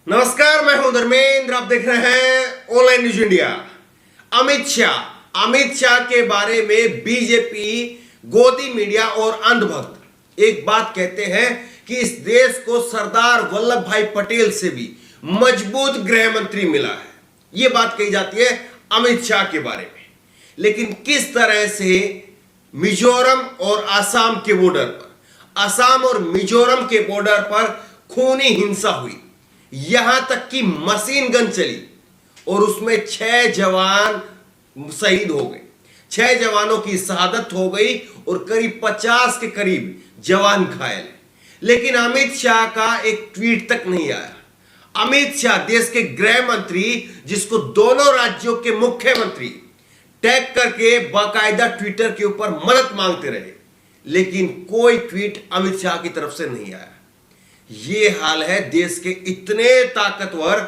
नमस्कार, मैं हूं धर्मेंद्र। आप देख रहे हैं online news India. Amit Shah के बारे में बीजेपी, गोदी मीडिया और अंधभक्त एक बात कहते हैं कि इस देश को सरदार वल्लभ भाई पटेल से भी मजबूत गृह मंत्री मिला है। यह बात कही जाती है अमित शाह के बारे में। लेकिन किस तरह से मिजोरम और असम के बॉर्डर पर, असम और मिजोरम के बॉर्डर पर खूनी हिंसा हुई, यहां तक कि मशीन गन चली और उसमें 6 जवान शहीद हो गए, 6 जवानों की शहादत हो गई और करीब 50 के करीब जवान घायल हैं। लेकिन अमित शाह का एक ट्वीट तक नहीं आया। अमित शाह देश के गृह मंत्री, जिसको दोनों राज्यों के मुख्यमंत्री टैग करके बाकायदा ट्विटर के ऊपर मदद मांगते रहे, लेकिन कोई ट्वीट अमित शाह की तरफ से नहीं आया। यह हाल है देश के इतने ताकतवर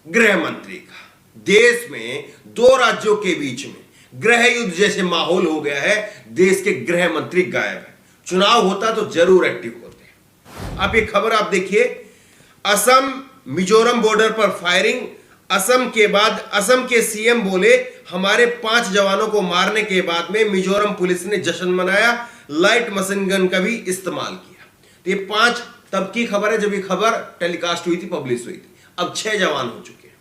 गृह मंत्री का। देश में 2 राज्यों के बीच में गृह युद्ध जैसे माहौल हो गया है। देश के गृह मंत्री गायब है। चुनाव होता तो जरूर एक्टिव होते। आप ये खबर आप देखिए, असम मिजोरम बॉर्डर पर फायरिंग। असम के बाद असम के सीएम बोले, हमारे 5 जवानों को मारने के बाद में मिजोरम पुलिस ने जश्न मनाया, लाइट मशीन गन का भी इस्तेमाल किया। तो ये 5 तब की खबर है जब ये खबर टेलीकास्ट हुई थी, पब्लिश हुई थी। अब 6 जवान हो चुके हैं।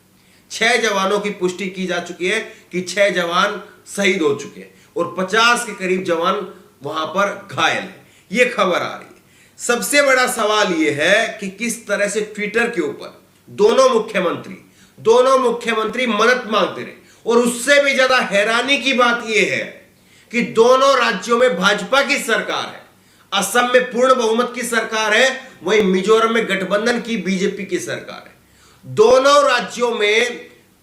6 जवानों की पुष्टि की जा चुकी है कि 6 जवान शहीद हो चुके हैं और 50 के करीब जवान वहां पर घायल हैं। ये खबर आ रही है। सबसे बड़ा सवाल यह है कि किस तरह से ट्विटर के ऊपर दोनों मुख्यमंत्री मदद मांगते रहे। और उससे भी ज्यादा हैरानी की बात यह है कि दोनों राज्यों में भाजपा की सरकार है। असम में पूर्ण बहुमत की सरकार है, वहीं मिजोरम में गठबंधन की बीजेपी की सरकार है। दोनों राज्यों में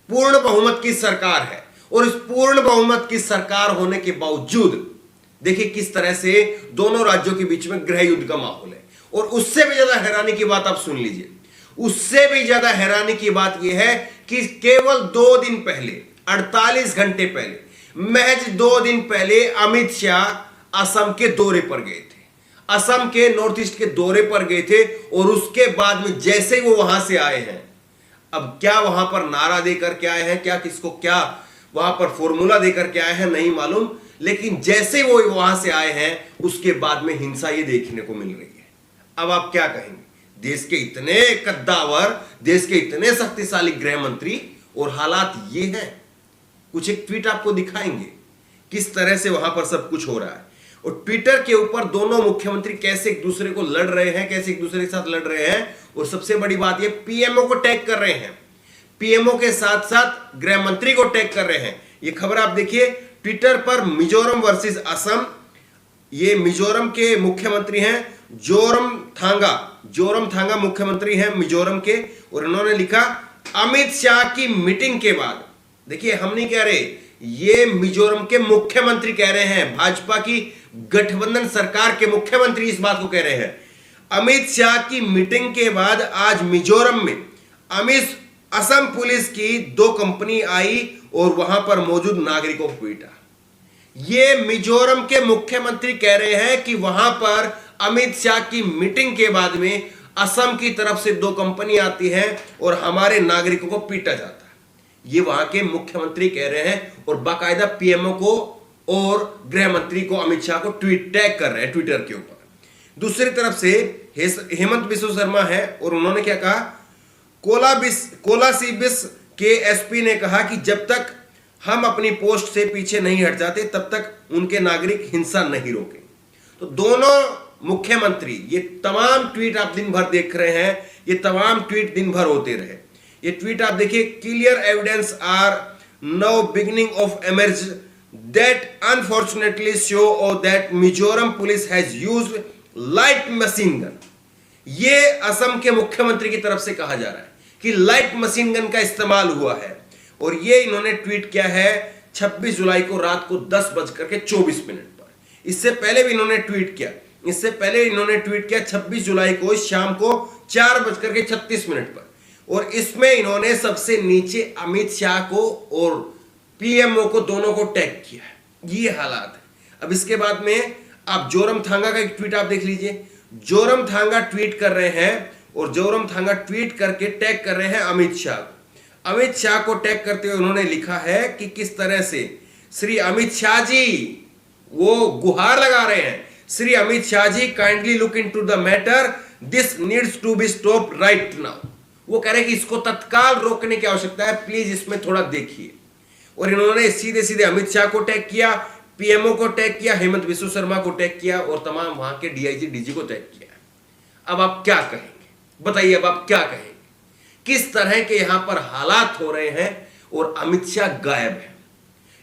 पूर्ण बहुमत की सरकार है और इस पूर्ण बहुमत की सरकार होने के बावजूद देखिए किस तरह से दोनों राज्यों के बीच में गृह युद्ध का माहौल है। और उससे भी ज्यादा हैरानी की बात आप सुन लीजिए। उससे भी ज्यादा हैरानी की बात यह है कि केवल 2 दिन पहले, 48 घंटे पहले, महज 2 दिन पहले अमित शाह असम के दौरे पर गए थे। असम के नॉर्थ ईस्ट के दौरे पर गए थे और उसके बाद में जैसे ही वो वहां से आए हैं, अब क्या वहां पर नारा देकर के आए हैं, क्या किसको क्या वहां पर फॉर्मूला देकर के आए हैं नहीं मालूम, लेकिन जैसे वो वहां से आए हैं उसके बाद में हिंसा ये देखने को मिल रही है। अब आप क्या कहेंगे? देश के इतने कद्दावर, देश के इतने शक्तिशाली गृह मंत्री और हालात ये हैं। कुछ एक ट्वीट आपको दिखाएंगे किस तरह से वहां पर सब कुछ हो रहा है। और ट्विटर के ऊपर दोनों मुख्यमंत्री कैसे एक दूसरे को लड़ रहे हैं, कैसे एक दूसरे के साथ लड़ रहे हैं। और सबसे बड़ी बात ये, पीएमओ को टैग कर रहे हैं। पीएमओ के साथ साथ गृह मंत्री को टैग कर रहे हैं। ये खबर आप देखिए ट्विटर पर, मिजोरम वर्सेस असम। ये मिजोरम के मुख्यमंत्री हैं जोरम थांगा मुख्यमंत्री हैं मिजोरम के। और इन्होंने लिखा, अमित शाह की मीटिंग के बाद, देखिए हम नहीं कह रहे, ये मिजोरम के मुख्यमंत्री कह रहे हैं, भाजपा की गठबंधन सरकार के मुख्यमंत्री इस बात को कह रहे हैं। अमित शाह की मीटिंग के बाद आज मिजोरम में असम पुलिस की 2 कंपनी आई और वहां पर मौजूद नागरिकों को पीटा। ये मिजोरम के मुख्यमंत्री कह रहे हैं कि वहां पर अमित शाह की मीटिंग के बाद में असम की तरफ से 2 कंपनी आती हैं और हमारे नागरिकों को पीटा जाता है। ये वहां के मुख्यमंत्री कह रहे हैं और बाकायदा पीएमओ को और गृह मंत्री को, अमित शाह को ट्वीट टैग कर रहे हैं ट्विटर के ऊपर। दूसरी तरफ से हेमंत बिस्व शर्मा है और उन्होंने क्या कहा, कोलासिबिस के एसपी ने कहा कि जब तक हम अपनी पोस्ट से पीछे नहीं हट जाते तब तक उनके नागरिक हिंसा नहीं रोके। तो दोनों मुख्यमंत्री, ये तमाम ट्वीट आप दिन भर देख रहे हैं, ये तमाम ट्वीट दिन भर होते रहे। ये ट्वीट आप देखिए, clear evidence are now beginning of emerge that unfortunately show that Mizoram police has used light machine gun। ये असम के मुख्यमंत्री की तरफ से कहा जा रहा है कि लाइट मशीन गन का इस्तेमाल हुआ है। और ये इन्होंने ट्वीट किया है 26 जुलाई को रात को 10:24 पर। इससे पहले भी इन्होंने ट्वीट किया, 26 जुलाई को शाम को 4:36 पर। और इसमें इन्होंने सबसे नीचे अमित शाह को और पीएमओ को, दोनों को टैग किया है। ये हालात है। अब इसके बाद में आप जोरम थांगा का एक ट्वीट आप देख लीजिए। जोरम थांगा ट्वीट कर रहे हैं और जोरमथांगा ट्वीट करके टैग कर रहे हैं अमित शाह को। अमित शाह को टैग करते हुए उन्होंने लिखा है कि किस तरह से श्री अमित शाह जी, वो गुहार लगा रहे हैं, Shri Amit Shah ji kindly look into the matter, this needs to be stop right now. वो कह रहे हैं कि इसको तत्काल रोकने की आवश्यकता है, प्लीज इसमें थोड़ा देखिए। और इन्होंने सीधे सीधे अमित शाह को टैग किया, पीएमओ को टैग किया, हेमंत बिस्व शर्मा को टैग किया और तमाम वहां के डीआईजी डीजी को टैग किया। अब आप क्या कहेंगे, बताइए, अब आप क्या कहेंगे? किस तरह के यहां पर हालात हो रहे हैं और अमित शाह गायब है।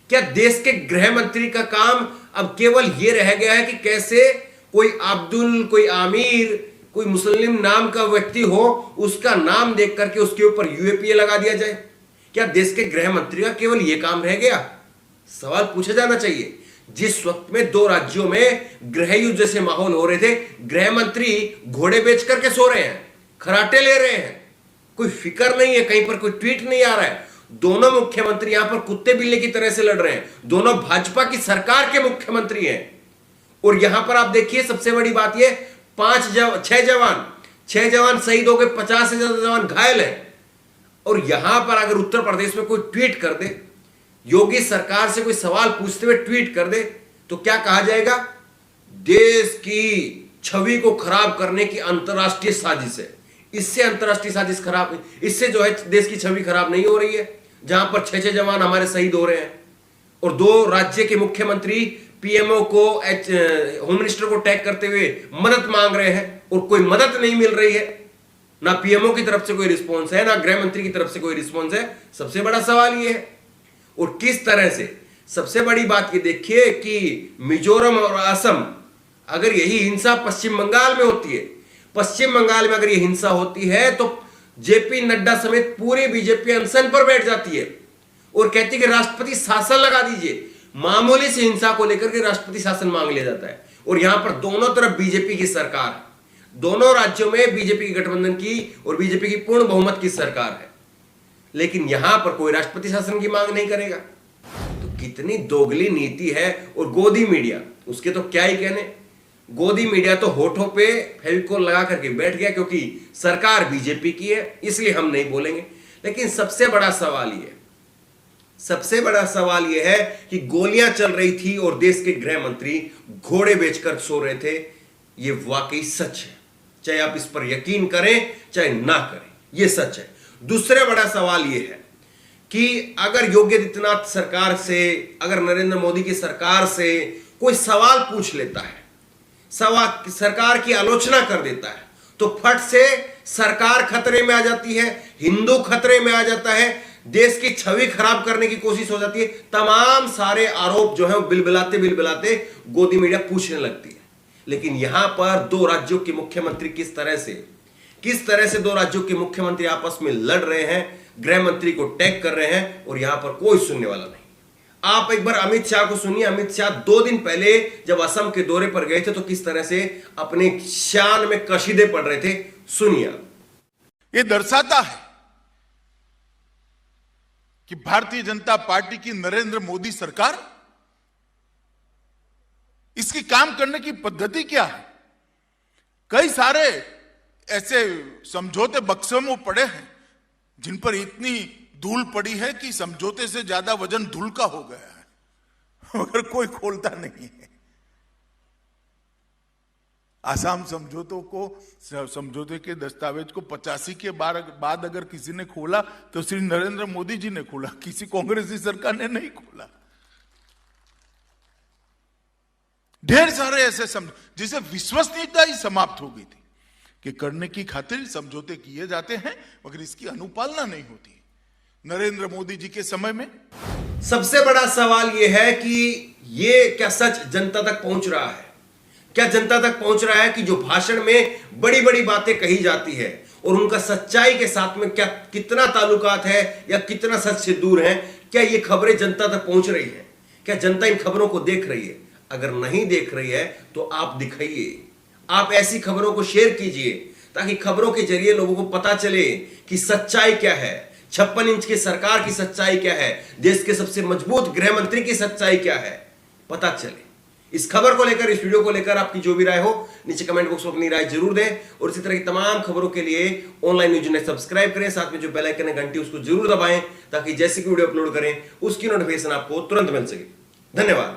क्या देश के गृह मंत्री का काम अब केवल यह रह गया है कि कैसे कोई अब्दुल, कोई आमिर, कोई मुस्लिम नाम का व्यक्ति हो, उसका नाम देख करके उसके ऊपर यूएपीए लगा दिया जाए? क्या देश के गृह मंत्री का केवल यह काम रह गया? सवाल पूछा जाना चाहिए। जिस वक्त में दो राज्यों में गृह युद्ध जैसे माहौल हो रहे थे, गृह मंत्री घोड़े बेच करके सो रहे हैं, खराटे ले रहे हैं, कोई फिक्र नहीं है, कहीं पर कोई ट्वीट नहीं आ रहा है। दोनों मुख्यमंत्री यहां पर कुत्ते बिल्ली की तरह से लड़ रहे हैं, दोनों भाजपा की सरकार के मुख्यमंत्री हैं। और यहां पर आप देखिए, सबसे बड़ी बात यह, 6 जवान शहीद हो गए, 50 से ज्यादा जवान घायल है। और यहां पर अगर उत्तर प्रदेश में कोई ट्वीट कर दे, योगी सरकार से कोई सवाल पूछते हुए ट्वीट कर दे, तो क्या कहा जाएगा? देश की छवि को खराब करने की अंतरराष्ट्रीय साजिश है। इससे अंतरराष्ट्रीय साजिश खराब, इससे जो है देश की छवि खराब नहीं हो रही है, जहां पर 6 जवान हमारे शहीद हो रहे हैं और 2 राज्य के मुख्यमंत्री पीएमओ को, होम मिनिस्टर को टैग करते हुए मदद मांग रहे हैं और कोई मदद नहीं मिल रही है। ना पीएमओ की तरफ से कोई रिस्पॉन्स है, ना गृह मंत्री की तरफ से कोई रिस्पॉन्स है। सबसे बड़ा सवाल यह है। और किस तरह से, सबसे बड़ी बात ये देखिए कि मिजोरम और असम, अगर यही हिंसा पश्चिम बंगाल में होती है, पश्चिम बंगाल में अगर ये हिंसा होती है, तो जेपी नड्डा समेत पूरी बीजेपी अनशन पर बैठ जाती है और कहती है कि राष्ट्रपति शासन लगा दीजिए। मामूली से हिंसा को लेकर के राष्ट्रपति शासन मांग लिया जाता है। और यहां पर दोनों तरफ बीजेपी की सरकार है, दोनों राज्यों में बीजेपी की गठबंधन की और बीजेपी की पूर्ण बहुमत की सरकार है, लेकिन यहां पर कोई राष्ट्रपति शासन की मांग नहीं करेगा। तो कितनी दोगली नीति है। और गोदी मीडिया, उसके तो क्या ही कहने। गोदी मीडिया तो होठों पे फेविकोल लगा करके बैठ गया, क्योंकि सरकार बीजेपी की है, इसलिए हम नहीं बोलेंगे। लेकिन सबसे बड़ा सवाल यह है कि गोलियां चल रही थी और देश के गृह मंत्री घोड़े बेचकर सो रहे थे। यह वाकई सच है, चाहे आप इस पर यकीन करें चाहे ना करें, यह सच है। दूसरा बड़ा सवाल यह है कि अगर योगी आदित्यनाथ सरकार से, अगर नरेंद्र मोदी की सरकार से कोई सवाल पूछ लेता है, सरकार की आलोचना कर देता है, तो फट से सरकार खतरे में आ जाती है, हिंदू खतरे में आ जाता है, देश की छवि खराब करने की कोशिश हो जाती है। तमाम सारे आरोप जो है बिलबिलाते बिलबिलाते गोदी मीडिया पूछने लगती है। लेकिन यहां पर 2 राज्यों के मुख्यमंत्री किस तरह से 2 राज्यों के मुख्यमंत्री आपस में लड़ रहे हैं, गृह मंत्री को टैग कर रहे हैं और यहां पर कोई सुनने वाला नहीं। आप एक बार अमित शाह को सुनिए। अमित शाह 2 दिन पहले जब असम के दौरे पर गए थे, तो किस तरह से अपने शान में कशीदे पढ़ रहे थे, सुनिए। ये दर्शाता है कि भारतीय जनता पार्टी की नरेंद्र मोदी सरकार, इसकी काम करने की पद्धति क्या है। कई सारे ऐसे समझौते बक्सों में पड़े हैं जिन पर इतनी धूल पड़ी है कि समझौते से ज्यादा वजन धूल का हो गया है, मगर कोई खोलता नहीं है। आसाम समझौते के दस्तावेज को 85 के बाद अगर किसी ने खोला तो श्री नरेंद्र मोदी जी ने खोला, किसी कांग्रेसी सरकार ने नहीं खोला। ढेर सारे ऐसे जिसे विश्वसनीयता ही समाप्त हो गई थी कि करने की खातिर समझौते किए जाते हैं, मगर इसकी अनुपालना नहीं होती। नरेंद्र मोदी जी के समय में सबसे बड़ा सवाल यह है कि यह क्या सच जनता तक पहुंच रहा है? क्या जनता तक पहुंच रहा है कि जो भाषण में बड़ी बड़ी बातें कही जाती है और उनका सच्चाई के साथ में क्या कितना ताल्लुकात है या कितना सच से दूर है? क्या ये खबरें जनता तक पहुंच रही हैं? क्या जनता इन खबरों को देख रही है? अगर नहीं देख रही है तो आप दिखाइए, आप ऐसी खबरों को शेयर कीजिए ताकि खबरों के जरिए लोगों को पता चले कि सच्चाई क्या है, 56 इंच की सरकार की सच्चाई क्या है, देश के सबसे मजबूत गृह मंत्री की सच्चाई क्या है, पता चले। इस खबर को लेकर, इस वीडियो को लेकर आपकी जो भी राय हो नीचे कमेंट बॉक्स में अपनी राय जरूर दें और इसी तरह की तमाम खबरों के लिए ऑनलाइन न्यूज नेट सब्सक्राइब करें, साथ में जो बेल आइकन है घंटी उसको जरूर दबाएं ताकि जैसे की वीडियो अपलोड करें उसकी नोटिफिकेशन आपको तुरंत मिल सके। धन्यवाद।